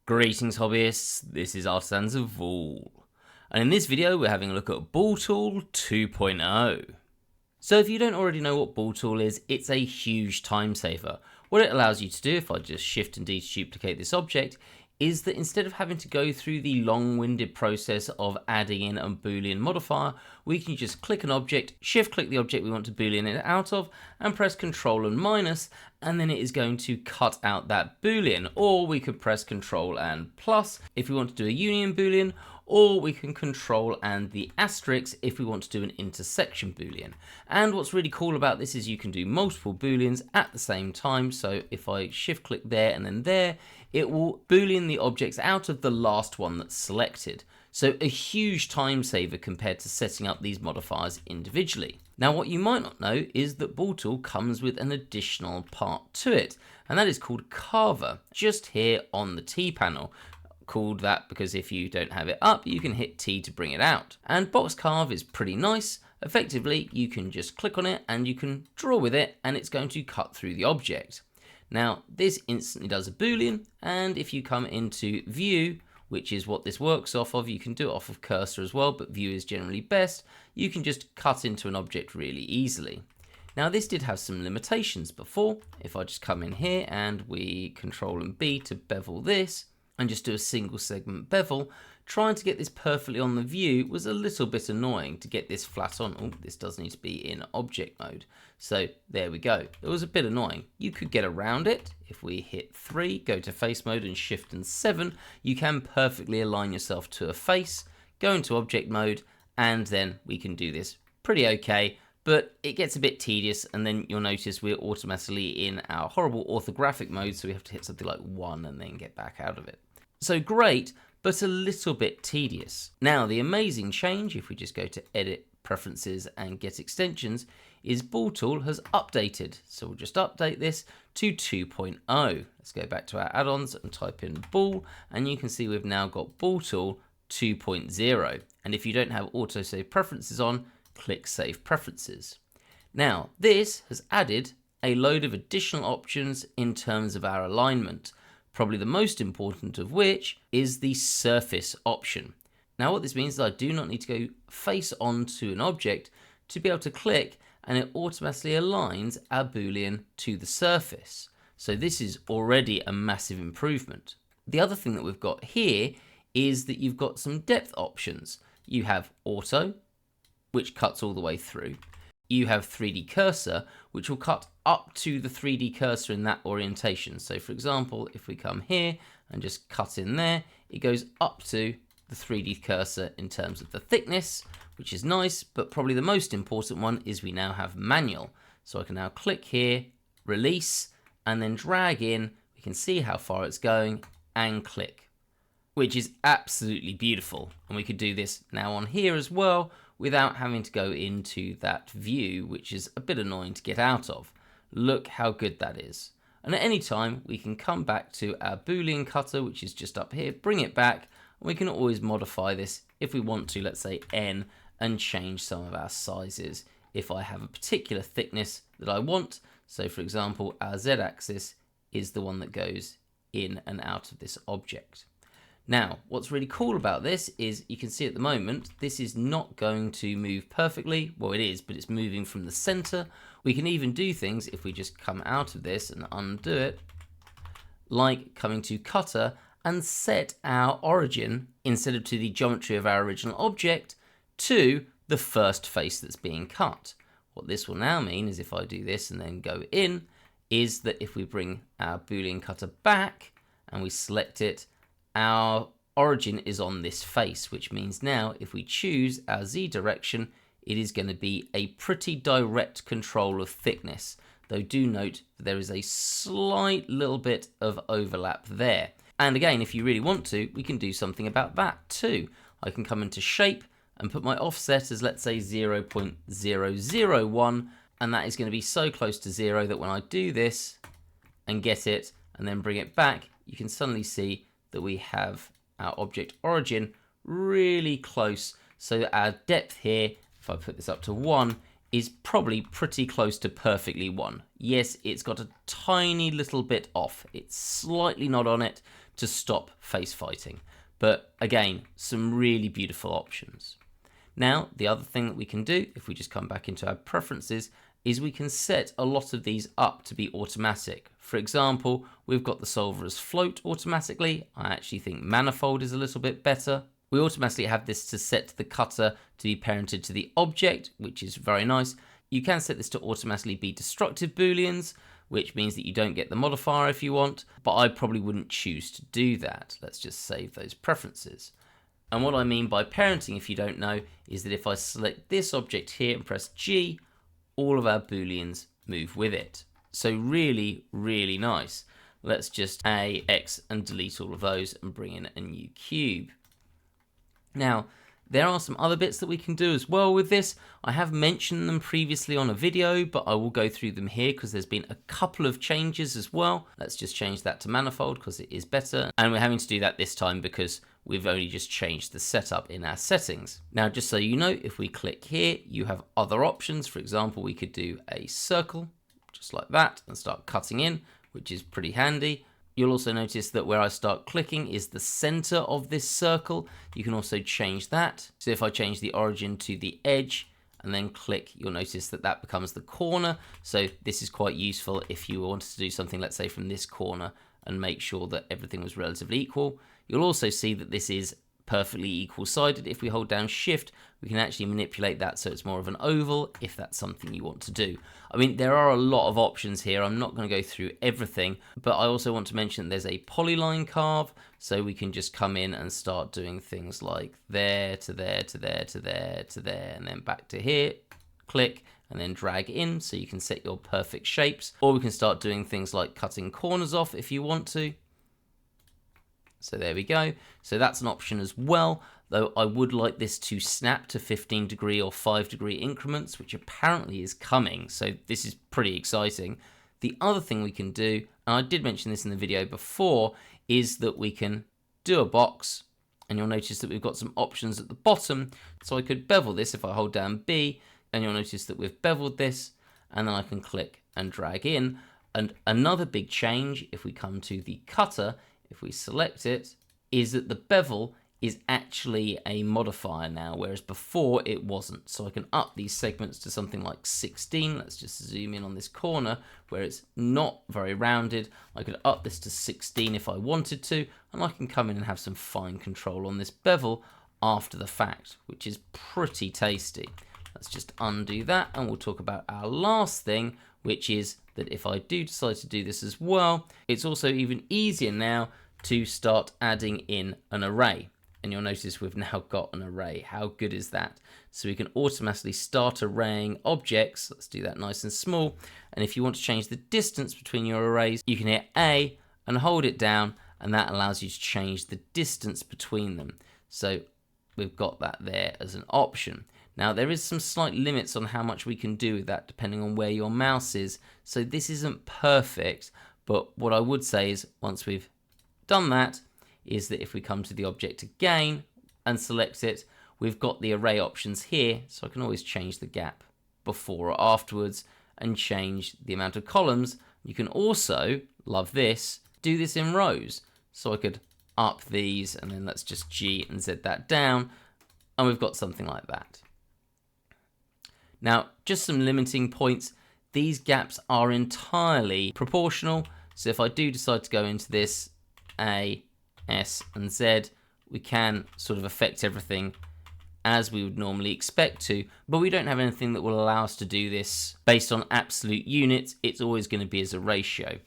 Greetings hobbyists, this is Artisans of Bool, and in this video we're having a look at Bool Tool 2.0. So if you don't already know what Bool Tool is, it's a huge time saver. What it allows you to do, if I just Shift and D to duplicate this object, is that instead of having to go through the long-winded process of adding in a Boolean modifier, we can just click an object, shift click the object we want to Boolean it out of, and press Control and minus, and then it is going to cut out that Boolean. Or we could press Control and plus if we want to do a union Boolean, or we can Control and the asterisk if we want to do an intersection Boolean. And what's really cool about this is you can do multiple Booleans at the same time. So if I shift click there and then there, it will Boolean the objects out of the last one that's selected. So a huge time saver compared to setting up these modifiers individually. Now what you might not know is that Bool Tool comes with an additional part to it, and that is called Carver, just here on the T panel. Called that because if you don't have it up, you can hit T to bring it out. And box carve is pretty nice. Effectively, you can just click on it and you can draw with it, and it's going to cut through the object. Now this instantly does a Boolean, and if you come into view, which is what this works off of, you can do it off of cursor as well, but view is generally best, you can just cut into an object really easily. Now this did have some limitations before. If I just come in here and we Control and B to bevel this, and just do a single segment bevel, trying to get this perfectly on the view was a little bit annoying. To get this flat on, oh, this does need to be in object mode. So there we go. It was a bit annoying. You could get around it. If we hit 3, go to face mode and Shift and 7, you can perfectly align yourself to a face, go into object mode, and then we can do this pretty okay. But it gets a bit tedious, and then you'll notice we're automatically in our horrible orthographic mode, so we have to hit something like 1 and then get back out of it. So great, but a little bit tedious. Now the amazing change, if we just go to Edit, Preferences and Get Extensions, is Bool Tool has updated. So we'll just update this to 2.0. Let's go back to our add-ons and type in Bool, and you can see we've now got Bool Tool 2.0. And if you don't have autosave preferences on, click Save Preferences. Now this has added a load of additional options in terms of our alignment, probably the most important of which is the surface option. Now what this means is I do not need to go face onto an object to be able to click, and it automatically aligns our Boolean to the surface. So this is already a massive improvement. The other thing that we've got here is that you've got some depth options. You have auto, which cuts all the way through. You have 3D cursor, which will cut up to the 3D cursor in that orientation. So for example, if we come here and just cut in there, it goes up to the 3D cursor in terms of the thickness, which is nice, but probably the most important one is we now have manual. So I can now click here, release, and then drag in. We can see how far it's going and click, which is absolutely beautiful. And we could do this now on here as well, without having to go into that view, which is a bit annoying to get out of. Look how good that is. And at any time, we can come back to our Boolean cutter, which is just up here, bring it back, and we can always modify this if we want to, let's say N, and change some of our sizes if I have a particular thickness that I want. So for example, our Z-axis is the one that goes in and out of this object. Now, what's really cool about this is you can see at the moment, this is not going to move perfectly. Well, it is, but it's moving from the center. We can even do things if we just come out of this and undo it, like coming to cutter and set our origin, instead of to the geometry of our original object, to the first face that's being cut. What this will now mean is if I do this and then go in, is that if we bring our Boolean cutter back and we select it, our origin is on this face, which means now if we choose our Z direction, it is going to be a pretty direct control of thickness, though do note that there is a slight little bit of overlap there. And again, if you really want to, we can do something about that too. I can come into shape and put my offset as, let's say, 0.001, and that is going to be so close to 0 that when I do this and get it and then bring it back, you can suddenly see that we have our object origin really close, so that our depth here, if I put this up to 1, is probably pretty close to perfectly 1. Yes, it's got a tiny little bit off. It's slightly not on it, to stop face fighting. But again, some really beautiful options. Now, the other thing that we can do, if we just come back into our preferences, is we can set a lot of these up to be automatic. For example, we've got the solver as float automatically. I actually think manifold is a little bit better. We automatically have this to set the cutter to be parented to the object, which is very nice. You can set this to automatically be destructive booleans, which means that you don't get the modifier if you want, but I probably wouldn't choose to do that. Let's just save those preferences. And what I mean by parenting, if you don't know, is that if I select this object here and press G, all of our booleans move with it. So really, really nice. Let's just A, X, and delete all of those and bring in a new cube. Now, there are some other bits that we can do as well with this. I have mentioned them previously on a video, but I will go through them here because there's been a couple of changes as well. Let's just change that to manifold because it is better. And we're having to do that this time because we've only just changed the setup in our settings. Now, just so you know, if we click here, you have other options. For example, we could do a circle, just like that, and start cutting in, which is pretty handy. You'll also notice that where I start clicking is the center of this circle. You can also change that. So if I change the origin to the edge and then click, you'll notice that that becomes the corner. So this is quite useful if you wanted to do something, let's say from this corner, and make sure that everything was relatively equal. You'll also see that this is perfectly equal-sided. If we hold down Shift, we can actually manipulate that so it's more of an oval if that's something you want to do. I mean, there are a lot of options here. I'm not going to go through everything, but I also want to mention there's a polyline carve, so we can just come in and start doing things like there to there to there to there to there, and then back to here, click, and then drag in so you can set your perfect shapes. Or we can start doing things like cutting corners off if you want to. So there we go. So that's an option as well, though I would like this to snap to 15-degree or 5-degree increments, which apparently is coming. So this is pretty exciting. The other thing we can do, and I did mention this in the video before, is that we can do a box, and you'll notice that we've got some options at the bottom. So I could bevel this if I hold down B, and you'll notice that we've beveled this, and then I can click and drag in. And another big change, if we come to the cutter, if we select it, is that the bevel is actually a modifier now, whereas before it wasn't. So I can up these segments to something like 16. Let's just zoom in on this corner where it's not very rounded. I could up this to 16 if I wanted to, and I can come in and have some fine control on this bevel after the fact, which is pretty tasty. Let's just undo that, and we'll talk about our last thing, which is that if I do decide to do this as well, it's also even easier now to start adding in an array. And you'll notice we've now got an array. How good is that? So we can automatically start arraying objects. Let's do that nice and small. And if you want to change the distance between your arrays, you can hit A and hold it down, and that allows you to change the distance between them. So we've got that there as an option. Now there is some slight limits on how much we can do with that depending on where your mouse is. So this isn't perfect, but what I would say is once we've done that, is that if we come to the object again and select it, we've got the array options here, so I can always change the gap before or afterwards and change the amount of columns. You can also, love this, do this in rows. So I could up these, and then let's just G and Z that down, and we've got something like that. Now, just some limiting points. These gaps are entirely proportional, so if I do decide to go into this A, S, and Z, we can sort of affect everything as we would normally expect to, but we don't have anything that will allow us to do this based on absolute units. It's always going to be as a ratio.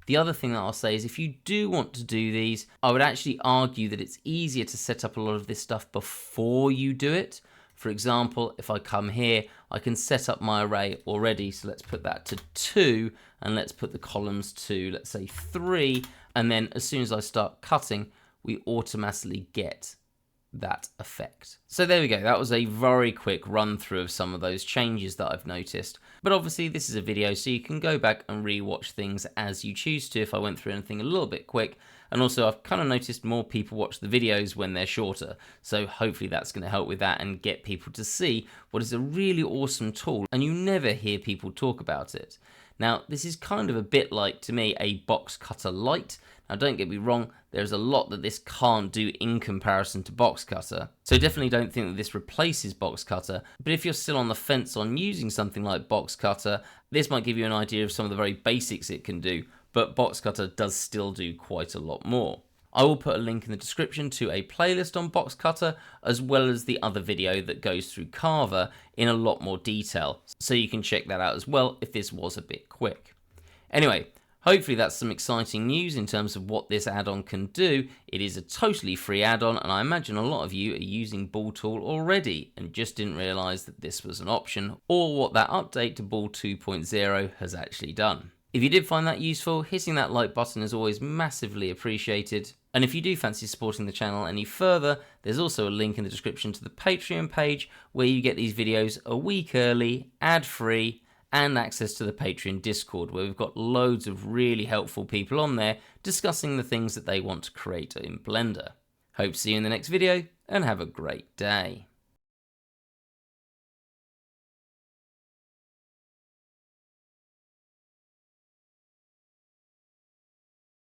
The other thing that I'll say is if you do want to do these, I would actually argue that it's easier to set up a lot of this stuff before you do it. For example, if I come here, I can set up my array already. So let's put that to 2, and let's put the columns to, let's say, 3. And then as soon as I start cutting, we automatically get that effect. So there we go. That was a very quick run through of some of those changes that I've noticed. But obviously this is a video, so you can go back and re-watch things as you choose to if I went through anything a little bit quick. And also I've kind of noticed more people watch the videos when they're shorter. So hopefully that's going to help with that and get people to see what is a really awesome tool. And you never hear people talk about it. Now, this is kind of a bit like, to me, a box cutter lite. Now, don't get me wrong, there's a lot that this can't do in comparison to box cutter. So definitely don't think that this replaces box cutter, but if you're still on the fence on using something like box cutter, this might give you an idea of some of the very basics it can do, but box cutter does still do quite a lot more. I will put a link in the description to a playlist on box cutter, as well as the other video that goes through Carver in a lot more detail, so you can check that out as well if this was a bit quick. Anyway, hopefully that's some exciting news in terms of what this add-on can do. It is a totally free add-on, and I imagine a lot of you are using Bool Tool already and just didn't realise that this was an option, or what that update to Bool 2.0 has actually done. If you did find that useful, hitting that like button is always massively appreciated. And if you do fancy supporting the channel any further, there's also a link in the description to the Patreon page where you get these videos a week early, ad-free, and access to the Patreon Discord, where we've got loads of really helpful people on there discussing the things that they want to create in Blender. Hope to see you in the next video, and have a great day.